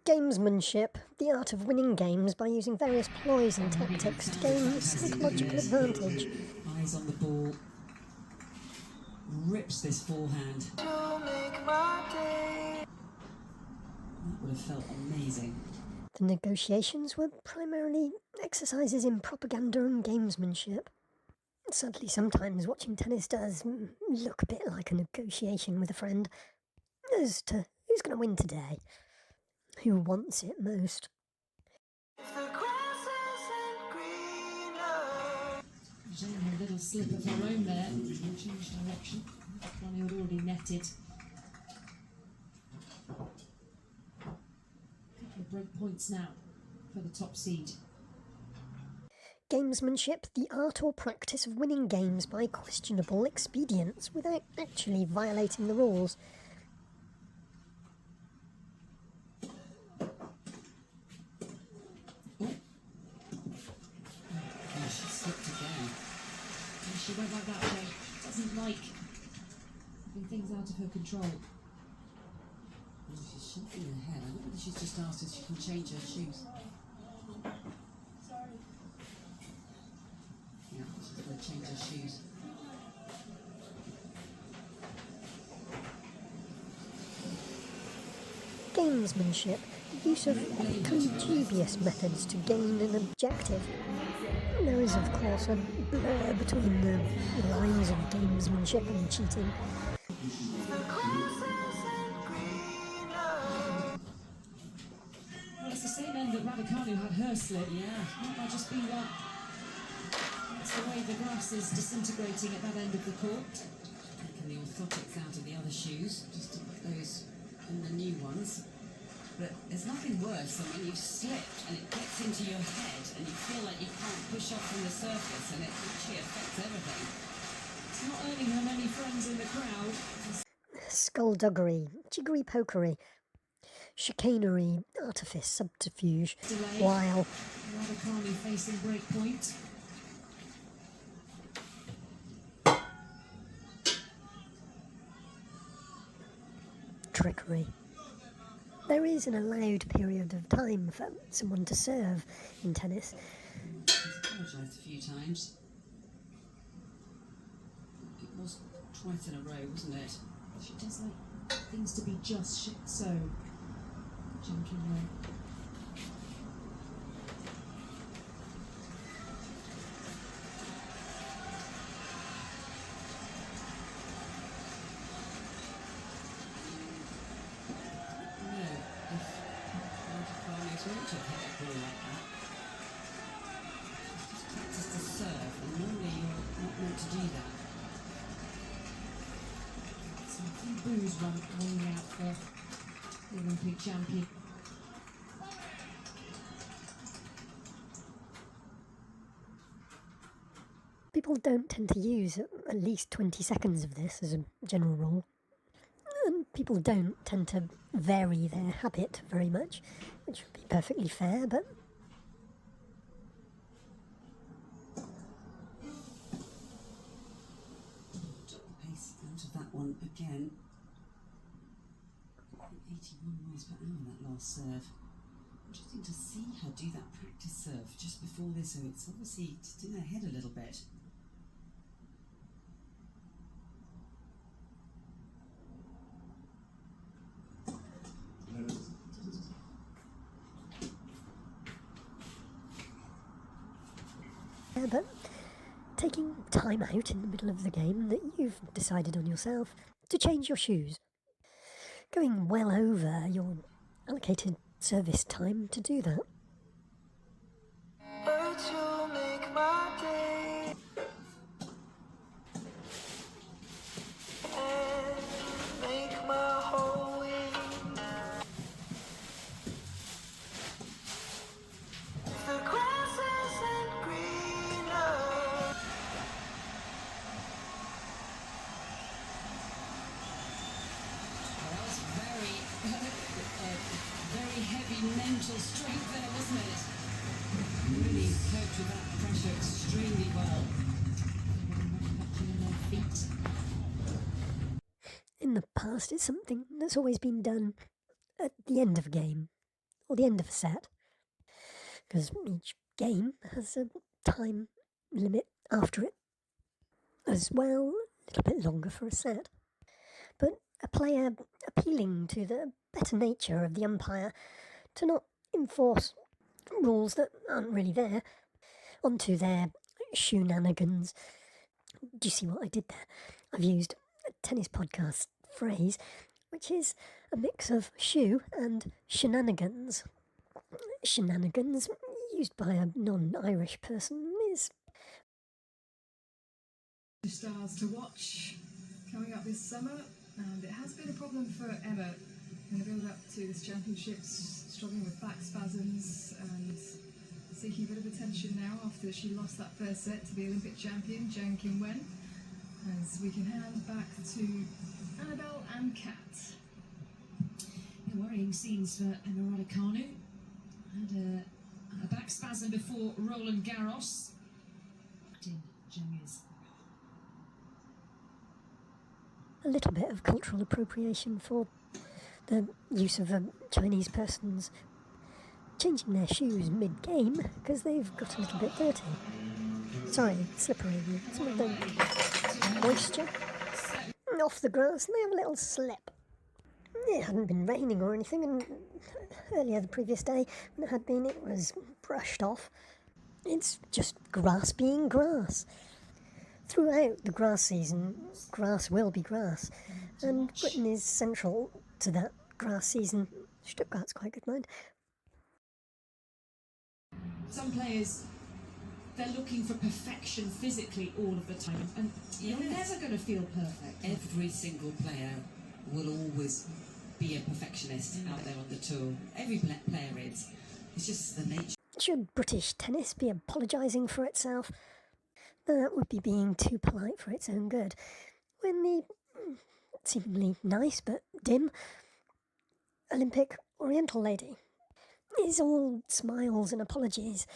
Gamesmanship, the art of winning games by using various ploys and tactics to gain psychological advantage. Eyes on the ball. Rips this forehand. That would have felt amazing. The negotiations were primarily exercises in propaganda and gamesmanship. Sadly, sometimes watching tennis does look a bit like a negotiation with a friend as to who's going to win today, who wants it most. Zheng, a little slip of her own there, changed direction. One had already netted. A couple of break points now for the top seed. Gamesmanship, the art or practice of winning games by questionable expedients without actually violating the rules. She slipped again. And she went like that, Jane. Doesn't like having things out of her control. Oh, she's shaking her head. I wonder if she's just asked if she can change her shoes. Sorry. Yeah, she's going to change her shoes. Gamesmanship, the use of dubious methods to gain an objective. There is, of course, a blur between the lines of gamesmanship and cheating. Well, it's the same end that Raducanu had her slip. Yeah. Might that just be that? It's the way the grass is disintegrating at that end of the court. Taking the orthotics out of the other shoes, just to put those in the new ones. But there's nothing worse than when you've slipped and it gets into your head and you feel like you can't push off from the surface and it actually affects everything. It's not earning her many friends in the crowd. Skullduggery, jiggery-pokery, chicanery, artifice, subterfuge, Delay. while Raducanu facing break point. trickery. There is an allowed period of time for someone to serve in tennis. She's apologised a few times. It was twice in a row, wasn't it? She does like things to be just so gentle way. Booze run out for the Olympic champion. People don't tend to use at least 20 seconds of this as a general rule. And people don't tend to vary their habit very much, which would be perfectly fair, but Pace out of that one again. 81 miles per hour that last serve. Interesting to see her do that practice serve just before this, so it's obviously just in her head a little bit. but taking time out in the middle of the game that you've decided on yourself to change your shoes. Going well over your allocated service time to do that. But you make my day and make my whole week. The grass isn't greener. Well, that was very heavy mental strength there, wasn't it? Really coped with that pressure extremely well. Feet. In the past, it's something that's always been done at the end of a game, or the end of a set, because each game has a time limit after it as well, a little bit longer for a set. But a player appealing to the better nature of the umpire to not enforce rules that aren't really there onto their shoe-nanigans. Do you see what I did there? I've used a tennis podcast phrase, which is a mix of shoe and shenanigans. Shenanigans, used by a non-Irish person, is... Stars to watch coming up this summer, and it has been a problem for Emma in the build-up to this championships, struggling with back spasms and seeking a bit of attention now after she lost that first set to the Olympic champion, Zheng Qinwen, as we can hand back to Annabelle and Kat. Worrying scenes for Emma Raducanu. Had a back spasm before Roland Garros. A little bit of cultural appropriation for the use of a Chinese person's changing their shoes mid-game because they've got a little bit dirty. Sorry, slippery. Some of the moisture off the grass and they have a little slip. It hadn't been raining or anything, and earlier the previous day when it had been, it was brushed off. It's just grass being grass. Throughout the grass season, grass will be grass, and Britain is central to that grass season. Stuttgart's quite good, mind. Some players, they're looking for perfection physically all of the time, and you're never going to feel perfect. Every single player will always be a perfectionist out there on the tour. Every player is. It's just the nature. Should British tennis be apologising for itself? That would be being too polite for its own good. When the seemingly nice but dim Olympic Oriental lady is all smiles and apologies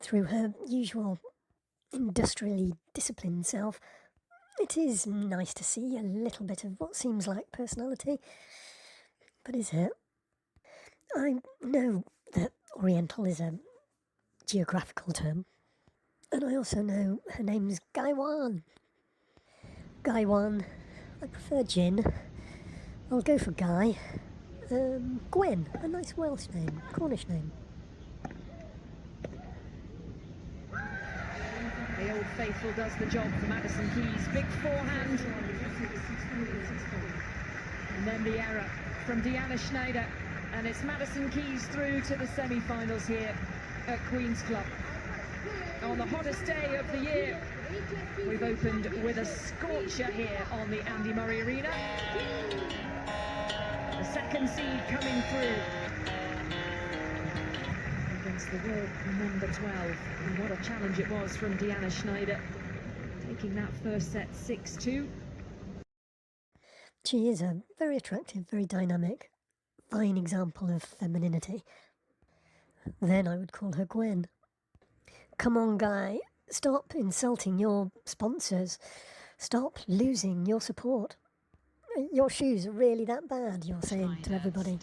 through her usual industrially disciplined self, it is nice to see a little bit of what seems like personality. But is it? I know that Oriental is a geographical term, and I also know her name's Qinwen. Qinwen. I prefer Jin. I'll go for Guy. Gwen, a nice Welsh name, Cornish name. The old faithful does the job for Madison Keys. Big forehand. And then the error from Deanna Schneider. And it's Madison Keys through to the semi-finals here at Queen's Club. On the hottest day of the year, we've opened with a scorcher here on the Andy Murray Arena. The second seed coming through against the world number 12. And what a challenge it was from Deanna Schneider, taking that first set 6-2. She is a very attractive, very dynamic, fine example of femininity. Then I would call her Gwen. Come on, Guy. Stop insulting your sponsors. Stop losing your support. Your shoes are really that bad, you're saying to everybody.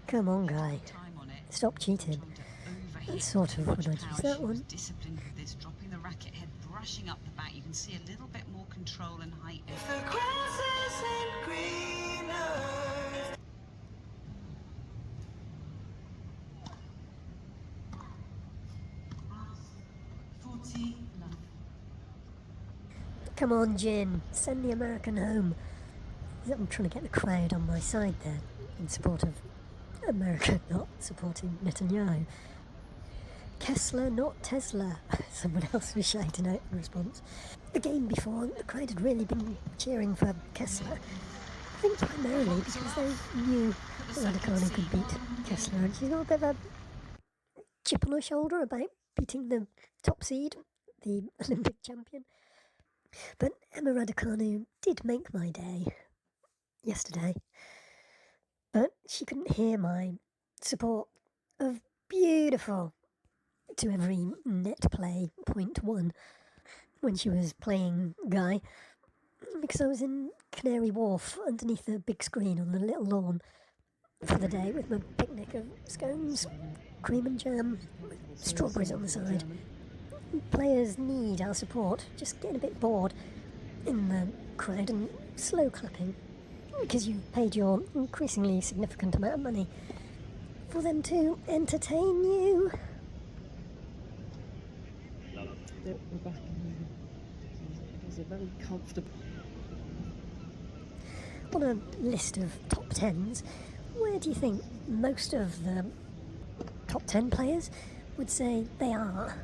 Come on, Guy. Stop cheating. That's sort of what I'd use that one. Disciplined with this, dropping the racket head, brushing up the back. You can see a little bit more control and height. If the grass isn't greener. 40 love. Come on, Jin. Send the American home. I'm trying to get the crowd on my side there, in support of America not supporting Netanyahu. Kessler, not Tesla, someone else was shouting out in response. The game before, the crowd had really been cheering for Kessler. I think primarily because they knew that Raducanu could beat Kessler, and she's got a bit of a chip on her shoulder about beating the top seed, the Olympic champion. But Emma Raducanu did make my day yesterday, but she couldn't hear my support of beautiful to every net play .1 when she was playing Guy, because I was in Canary Wharf underneath the big screen on the little lawn for the day with my picnic of scones, cream and jam, with strawberries on the side. Players need our support, just getting a bit bored in the crowd and slow clapping, because you've paid your increasingly significant amount of money for them to entertain you. We're back in it was a very comfortable. On a list of top 10s, where do you think most of the top 10 players would say they are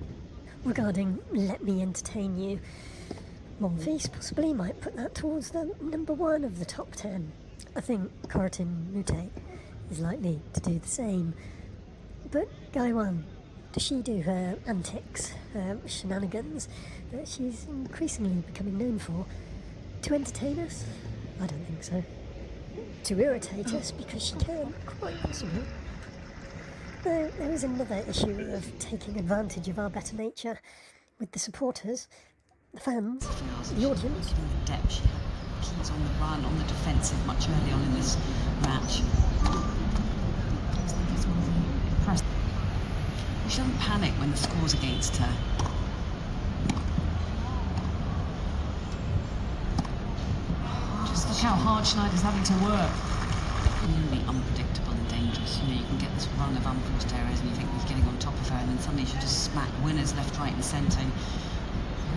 regarding let me entertain you? Monfils possibly might put that towards the number 1 of the top 10. I think Mute is likely to do the same. But Gaiwan, does she do her antics, her shenanigans that she's increasingly becoming known for, to entertain us? I don't think so. To irritate us, because she can, quite possibly. Though there is another issue of taking advantage of our better nature with the supporters, the fans, the audience. The depth she had keys on the run, on the defensive much early on in this match. I just think it's really impressive. She doesn't panic when the score's against her. Just look how hard Schneider's having to work. Really unpredictable and dangerous. You know, you can get this run of unforced errors and you think he's getting on top of her, and then suddenly she just smack winners left, right and centre.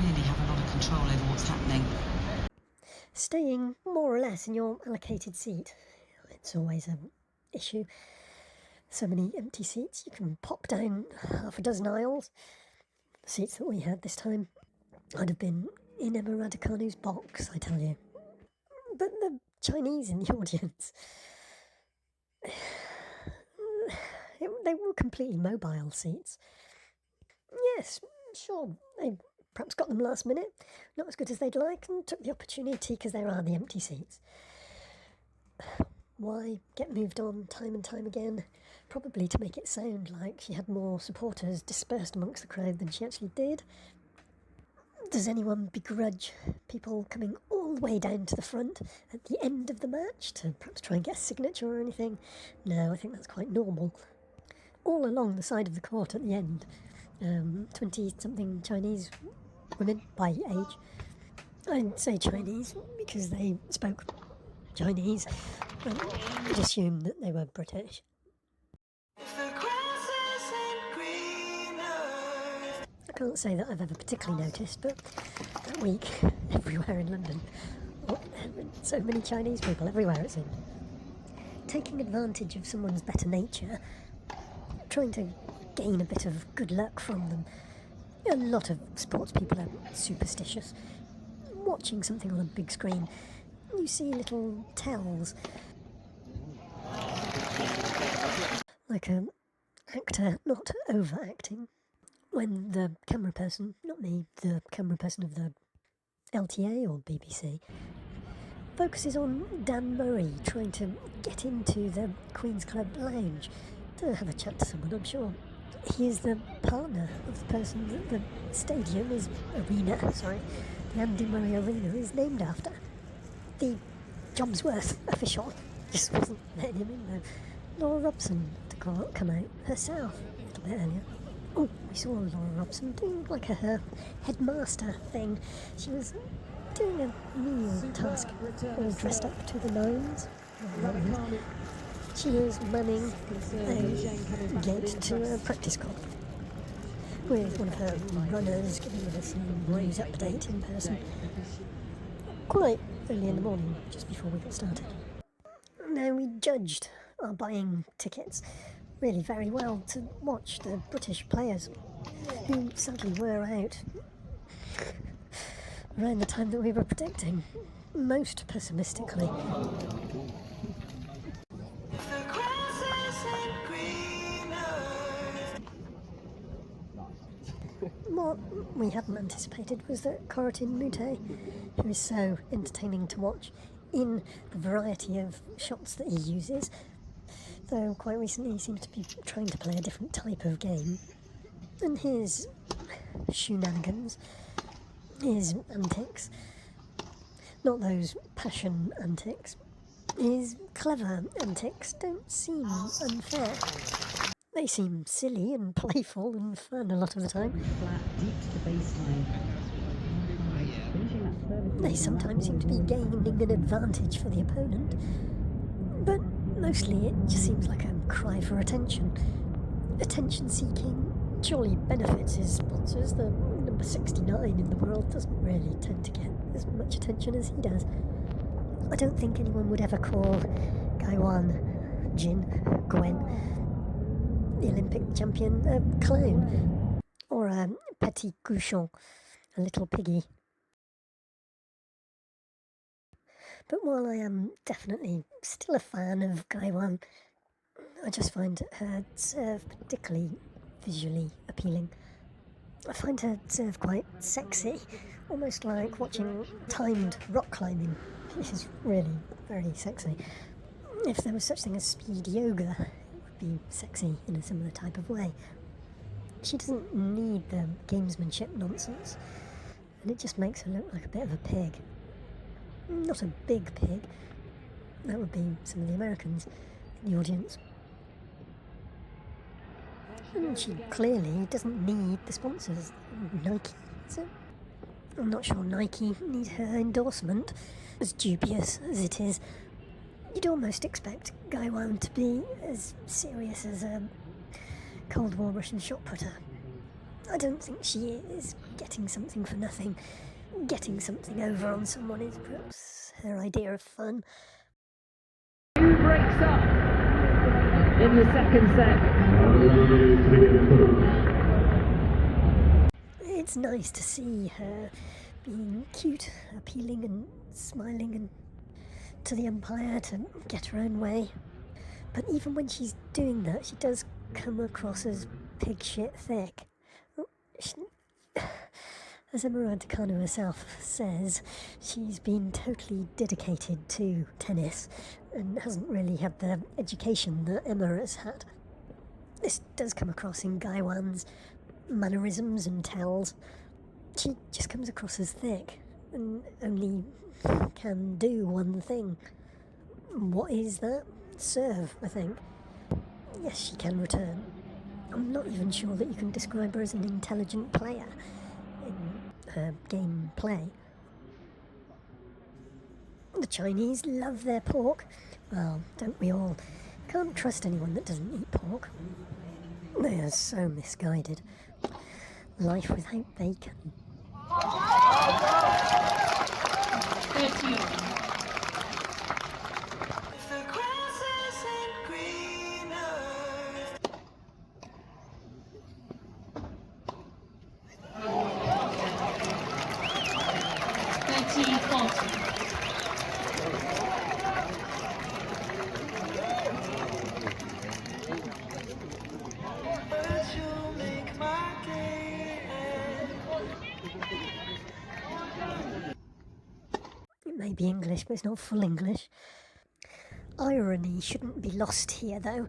Really have a lot of control over what's happening. Staying more or less in your allocated seat, it's always an issue. So many empty seats, you can pop down half a dozen aisles. The seats that we had this time, I'd have been in Emma Raducanu's box, I tell you. But the Chinese in the audience, they were completely mobile seats. Yes, sure, they perhaps got them last minute, not as good as they'd like, and took the opportunity because there are the empty seats. Why get moved on time and time again? Probably to make it sound like she had more supporters dispersed amongst the crowd than she actually did. Does anyone begrudge people coming all the way down to the front at the end of the match to perhaps try and get a signature or anything? No, I think that's quite normal. All along the side of the court at the end, 20-something Chinese women by age. I'd say Chinese because they spoke Chinese, but I'd assume that they were British. I can't say that I've ever particularly noticed, but that week, everywhere in London, so many Chinese people everywhere it seemed. Taking advantage of someone's better nature, trying to gain a bit of good luck from them. A lot of sports people are superstitious. Watching something on a big screen, you see little tells. Like an actor not overacting. When the camera person, not me, the camera person of the LTA or BBC, focuses on Dan Murray trying to get into the Queen's Club lounge to have a chat to someone, I'm sure. He is the partner of the person that the stadium is, the Andy Murray Arena is named after. The Jobsworth official just wasn't letting him in though. Laura Robson had to come out herself a little bit earlier. Oh, we saw Laura Robson doing like her headmaster thing. She was doing a menial task, all dressed up to the nines. She was manning a gate to a practice court with one of her runners giving us a news update in person. Quite early in the morning, just before we got started. Now we judged our buying tickets really very well to watch the British players, who sadly were out around the time that we were predicting, most pessimistically. What we hadn't anticipated was that Mute, who is so entertaining to watch in the variety of shots that he uses, though quite recently he seems to be trying to play a different type of game, and his Shoe-nanigans, his antics, not those passion antics, His clever antics don't seem unfair. They seem silly and playful and fun a lot of the time. Flat, deep to the baseline. Finishing that third. They sometimes seem to be gaining an advantage for the opponent, but mostly it just seems like a cry for attention. Attention-seeking surely benefits his sponsors. The number 69 in the world doesn't really tend to get as much attention as he does. I don't think anyone would ever call Qinwen, the Olympic champion, a clown, or a petit cochon, a little piggy. But while I am definitely still a fan of Qinwen, I just find her serve particularly visually appealing. I find her serve quite sexy, almost like watching timed rock climbing. It is really very sexy. If there was such thing as speed yoga, it would be sexy in a similar type of way. She doesn't need the gamesmanship nonsense, and it just makes her look like a bit of a pig. Not a big pig. That would be some of the Americans in the audience. And she clearly doesn't need the sponsors. Nike, is it? I'm not sure Nike need her endorsement, as dubious as it is. You'd almost expect Qinwen to be as serious as a Cold War Russian shot putter. I don't think she is getting something for nothing. Getting something over on someone is perhaps her idea of fun. Who breaks up in the second set? It's nice to see her being cute, appealing and smiling and to the umpire to get her own way. But even when she's doing that, she does come across as pig shit thick. As Raducanu herself says, she's been totally dedicated to tennis and hasn't really had the education that Emma has had. This does come across in Qinwen's mannerisms and tells. She just comes across as thick and only can do one thing. What is that? Serve, I think. Yes, she can return. I'm not even sure that you can describe her as an intelligent player in her game play. The Chinese love their pork. Well, don't we all? Can't trust anyone that doesn't eat pork. They are so misguided. Life without bacon. 30. If the grass isn't greener. 30-40. But you make my day. It may be English, but it's not full English. Irony shouldn't be lost here, though.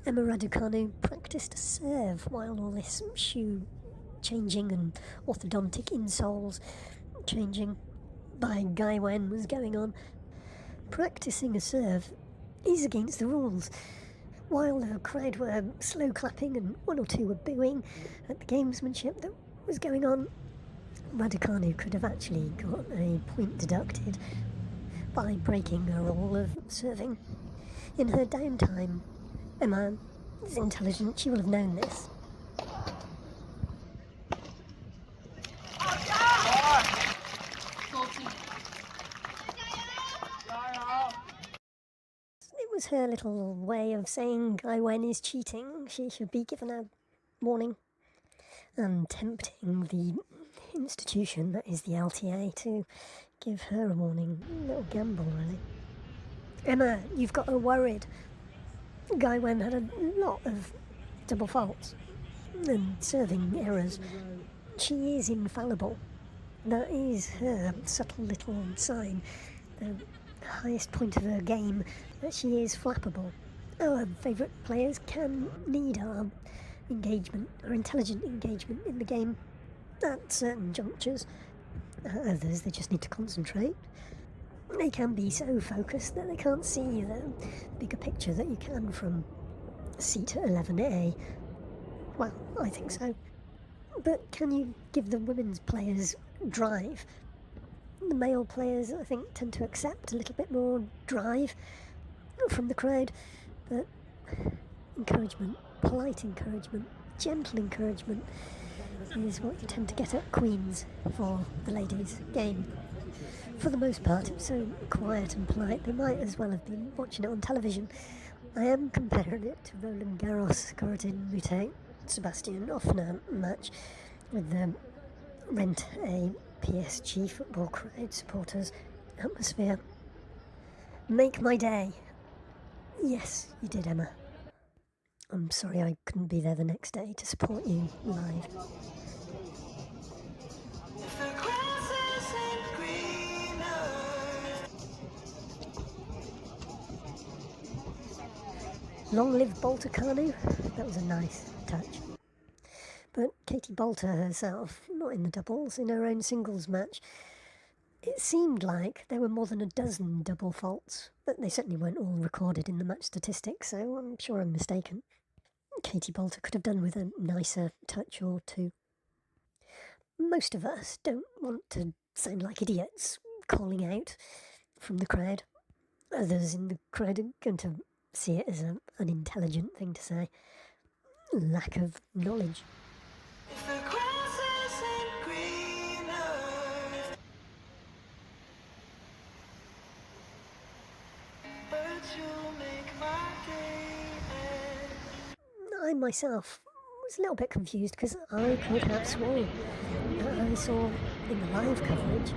Emma Raducanu practiced a serve while all this shoe changing and orthodontic insoles changing by Qinwen was going on. Practicing a serve is against the rules. While the crowd were slow clapping and one or two were booing at the gamesmanship that was going on, Raducanu could have actually got a point deducted by breaking her rule of serving. In her downtime, Emma is intelligent, she will have known this. It was her little way of saying Qinwen is cheating. She should be given a warning. And tempting the institution, that is the LTA, to give her a warning. A little gamble, really. Emma, you've got her worried. Qinwen had a lot of double faults and serving errors. She is infallible. That is her subtle little sign, the highest point of her game, that she is flappable. Our favourite players can need our engagement, our intelligent engagement in the game at certain junctures. Others, they just need to concentrate. They can be so focused that they can't see the bigger picture that you can from seat 11A. Well, I think so. But can you give the women's players drive? The male players, I think, tend to accept a little bit more drive from the crowd, but encouragement, polite encouragement, gentle encouragement is what you tend to get at Queen's for the ladies' game. For the most part, it was so quiet and polite, they might as well have been watching it on television. I am comparing it to Roland Garros Corentin Moutet Sebastian Offner match with the Rent a PSG football crowd supporters atmosphere. Make my day. Yes, you did, Emma. I'm sorry I couldn't be there the next day to support you live. If the grass isn't greener. Long live Raducanu. That was a nice touch. But Katie Boulter herself, not in the doubles, in her own singles match, it seemed like there were more than a dozen double faults, but they certainly weren't all recorded in the match statistics, so I'm sure I'm mistaken. Katie Boulter could have done with a nicer touch or two. Most of us don't want to sound like idiots calling out from the crowd. Others in the crowd are going to see it as an unintelligent thing to say. Lack of knowledge. If the grass isn't greener. But you make my day end. I myself was a little bit confused because I could have sworn that I saw in the live coverage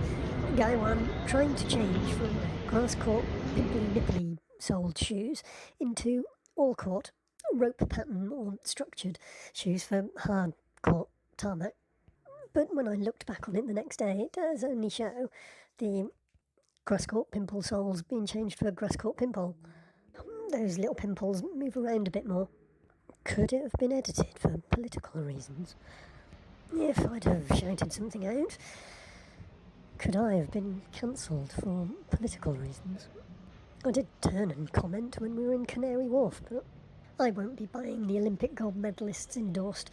Guy One trying to change from grass court pimply-nipply soled shoes into all court rope pattern or structured shoes for hard court tarmac. But when I looked back on it the next day, it does only show the grass court pimple soles being changed for grass court pimple. Those little pimples move around a bit more. Could it have been edited for political reasons? If I'd have shouted something out, could I have been cancelled for political reasons? I did turn and comment when we were in Canary Wharf, but I won't be buying the Olympic gold medalists' endorsed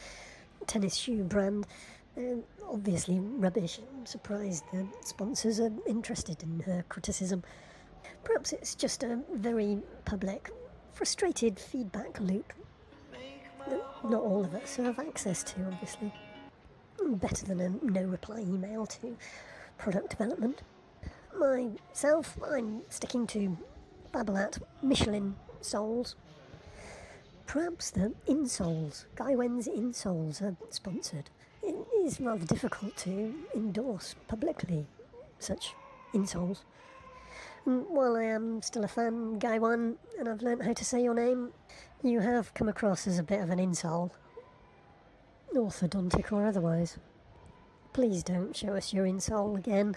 tennis shoe brand. They're obviously rubbish. I'm surprised the sponsors are interested in her criticism. Perhaps it's just a very public, frustrated feedback loop that not all of us have access to, obviously. Better than a no-reply email to product development. Myself, I'm sticking to Babolat Michelin soles. Perhaps the insoles, Guy Wen's insoles, are sponsored. It is rather difficult to endorse publicly such insoles. And while I am still a fan, Guy One, and I've learnt how to say your name, you have come across as a bit of an insole. Orthodontic or otherwise. Please don't show us your insole again.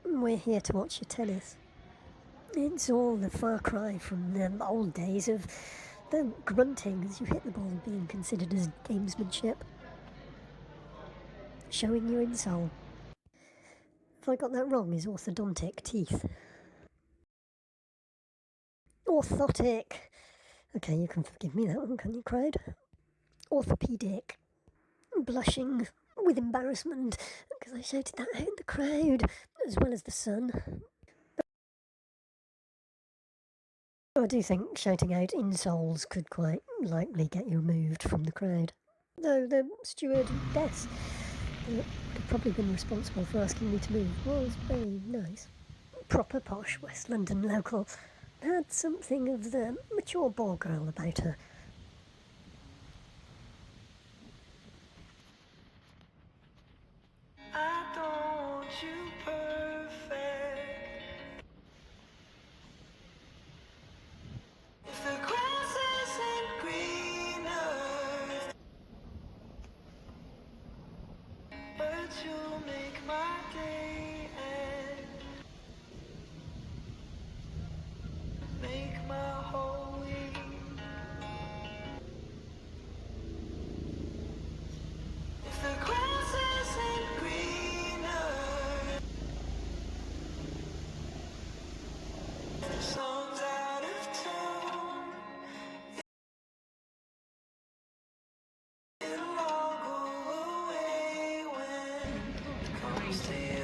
We're here to watch your tennis. It's all the far cry from the old days of the grunting as you hit the ball being considered as gamesmanship. Showing your insole. If I got that wrong, is orthodontic teeth. Orthotic. Okay, you can forgive me that one, can you, crowd? Orthopedic. Blushing with embarrassment because I shouted that out in the crowd, as well as the sun. I do think shouting out insoles could quite likely get you removed from the crowd. Though the stewardess that had probably been responsible for asking me to move was very nice. Proper posh West London local. Had something of the mature ball girl about her. I don't want you perfect. If the grass isn't greener. But you make my day end. Make my whole week. range.